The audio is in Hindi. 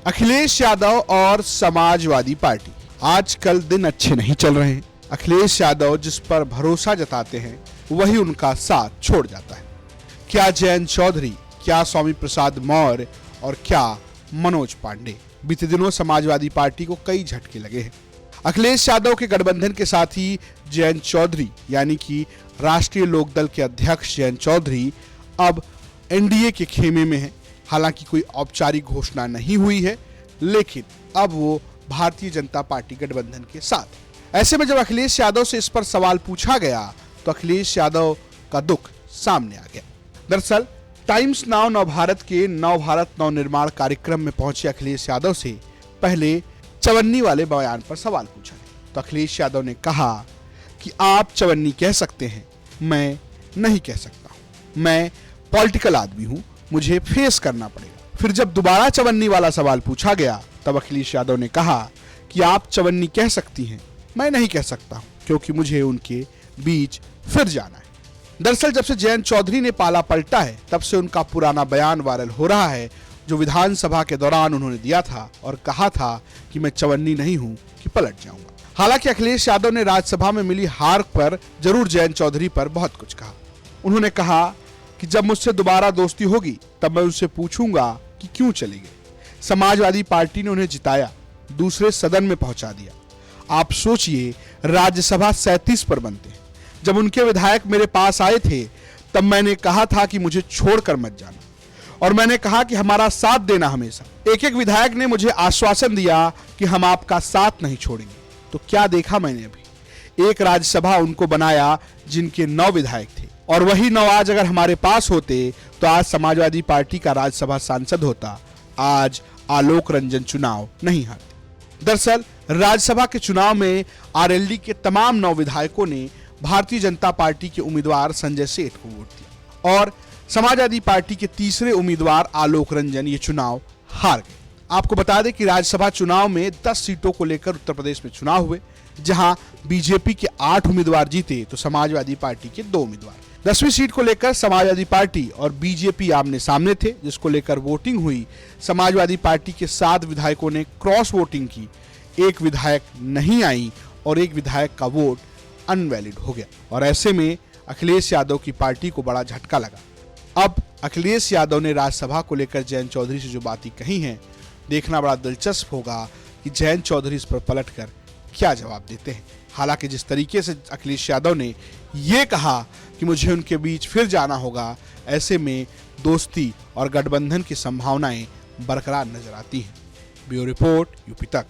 अखिलेश यादव और समाजवादी पार्टी, आजकल दिन अच्छे नहीं चल रहे हैं। अखिलेश यादव जिस पर भरोसा जताते हैं वही उनका साथ छोड़ जाता है। क्या जयंत चौधरी, क्या स्वामी प्रसाद मौर्य और क्या मनोज पांडे। बीते दिनों समाजवादी पार्टी को कई झटके लगे हैं। अखिलेश यादव के गठबंधन के साथ ही जयंत चौधरी यानी कि राष्ट्रीय लोकदल के अध्यक्ष जयंत चौधरी अब एनडीए के खेमे में है। हालांकि कोई औपचारिक घोषणा नहीं हुई है, लेकिन अब वो भारतीय जनता पार्टी गठबंधन के साथ। ऐसे में जब अखिलेश यादव से इस पर सवाल पूछा गया तो अखिलेश यादव का दुख सामने आ गया। दरअसल टाइम्स नाउ नवभारत के नवभारत नवनिर्माण कार्यक्रम में पहुंचे अखिलेश यादव से पहले चवन्नी वाले बयान पर सवाल पूछा गया तो अखिलेश यादव ने कहा कि आप चवन्नी कह सकते हैं, मैं नहीं कह सकता हूं। मैं पॉलिटिकल आदमी हूं, मुझे फेस करना पड़ेगा। फिर जब दोबारा चवन्नी वाला सवाल पूछा गया तब अखिलेश यादव ने कहा कि आप चवन्नी कह सकती हैं, मैं नहीं कह सकता हूं, क्योंकि मुझे उनके बीच फिर जाना है। दरअसल जब से जयंत चौधरी ने पाला पलटा है तब से उनका पुराना बयान वायरल हो रहा है, जो विधानसभा के दौरान उन्होंने दिया था और कहा था कि मैं चवन्नी नहीं हूं कि पलट जाऊंगा। हालांकि अखिलेश यादव ने राज्यसभा में मिली हार पर जरूर जयंत चौधरी पर बहुत कुछ कहा। उन्होंने कहा कि जब मुझसे दोबारा दोस्ती होगी तब मैं उनसे पूछूंगा कि क्यों चले गए। समाजवादी पार्टी ने उन्हें जिताया, दूसरे सदन में पहुंचा दिया। आप सोचिए, राज्यसभा 37 पर बनते हैं। जब उनके विधायक मेरे पास आए थे तब मैंने कहा था कि मुझे छोड़कर मत जाना, और मैंने कहा कि हमारा साथ देना हमेशा। एक एक विधायक ने मुझे आश्वासन दिया कि हम आपका साथ नहीं छोड़ेंगे। तो क्या देखा मैंने अभी, एक राज्यसभा उनको बनाया जिनके 9 विधायक थे, और वही 9 आज अगर हमारे पास होते तो आज समाजवादी पार्टी का राज्यसभा सांसद होता, आज आलोक रंजन चुनाव नहीं हारते। दरअसल राज्यसभा के चुनाव में आरएलडी के तमाम 9 विधायकों ने भारतीय जनता पार्टी के उम्मीदवार संजय सेठ को वोट दिया और समाजवादी पार्टी के तीसरे उम्मीदवार आलोक रंजन ये चुनाव हार गए। आपको बता दें कि राज्यसभा चुनाव में 10 सीटों को लेकर उत्तर प्रदेश में चुनाव हुए, जहां बीजेपी के 8 उम्मीदवार जीते तो समाजवादी पार्टी के 2 उम्मीदवार। 10वीं सीट को लेकर समाजवादी पार्टी और बीजेपी आमने सामने थे, जिसको लेकर वोटिंग हुई। समाजवादी पार्टी के 7 विधायकों ने क्रॉस वोटिंग की, 1 विधायक नहीं आई और 1 विधायक का वोट अनवैलिड हो गया। और ऐसे में अखिलेश यादव की पार्टी को बड़ा झटका लगा। अब अखिलेश यादव ने राज्यसभा को लेकर जयंत चौधरी से जो बातें कही हैं, देखना बड़ा दिलचस्प होगा कि जयंत चौधरी इस पर पलटकर क्या जवाब देते हैं। हालांकि जिस तरीके से अखिलेश यादव ने ये कहा कि मुझे उनके बीच फिर जाना होगा, ऐसे में दोस्ती और गठबंधन की संभावनाएं बरकरार नजर आती हैं। ब्यूरो रिपोर्ट, यूपी तक।